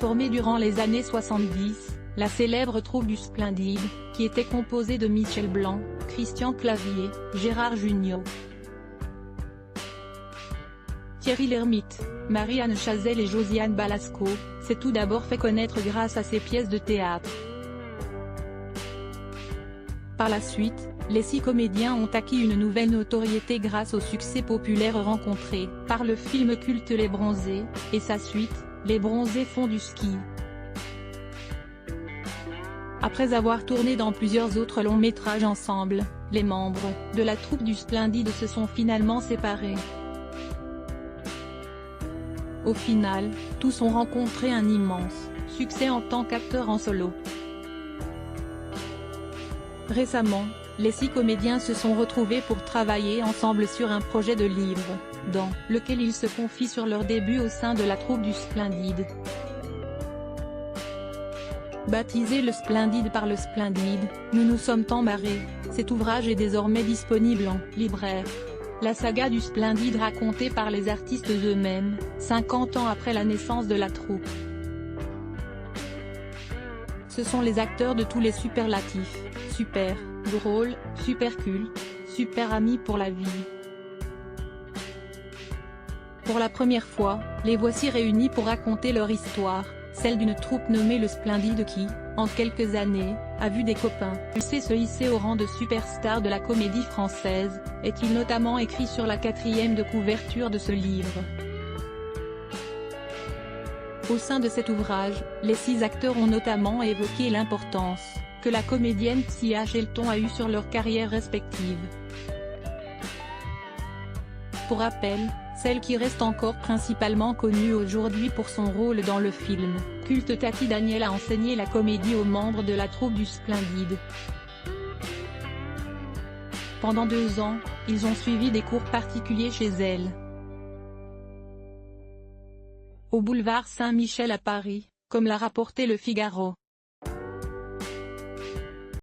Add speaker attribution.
Speaker 1: formée durant les années 70, la célèbre troupe du Splendide, qui était composée de Michel Blanc, Christian Clavier, Gérard Jugnot, Thierry Lhermitte, Marie-Anne Chazelle et Josiane Balasco, s'est tout d'abord fait connaître grâce à ses pièces de théâtre. Par la suite, les 6 comédiens ont acquis une nouvelle notoriété grâce au succès populaire rencontré par le film culte Les Bronzés, et sa suite, Les Bronzés font du ski. Après avoir tourné dans plusieurs autres longs métrages ensemble, les membres de la troupe du Splendide se sont finalement séparés. Au final, tous ont rencontré un immense succès en tant qu'acteurs en solo. Récemment, les 6 comédiens se sont retrouvés pour travailler ensemble sur un projet de livre, dans lequel ils se confient sur leur début au sein de la troupe du Splendide. Baptisé Le Splendide par le Splendide, nous nous sommes tant marrés, cet ouvrage est désormais disponible en libraire. La saga du Splendide racontée par les artistes eux-mêmes, 50 ans après la naissance de la troupe. Ce sont les acteurs de tous les superlatifs, super, drôle, super culte, super amis pour la vie. Pour la première fois, les voici réunis pour raconter leur histoire, celle d'une troupe nommée le Splendide qui, en quelques années, a vu des copains se hisser au rang de superstars de la comédie française, est-il notamment écrit sur la 4e de couverture de ce livre. Au sein de cet ouvrage, les 6 acteurs ont notamment évoqué l'importance que la comédienne Psy Shelton a eue sur leurs carrières respectives. Pour rappel, celle qui reste encore principalement connue aujourd'hui pour son rôle dans le film culte Tati Daniel a enseigné la comédie aux membres de la troupe du Splendide. Pendant 2 ans, ils ont suivi des cours particuliers chez elle, au boulevard Saint-Michel à Paris, comme l'a rapporté Le Figaro.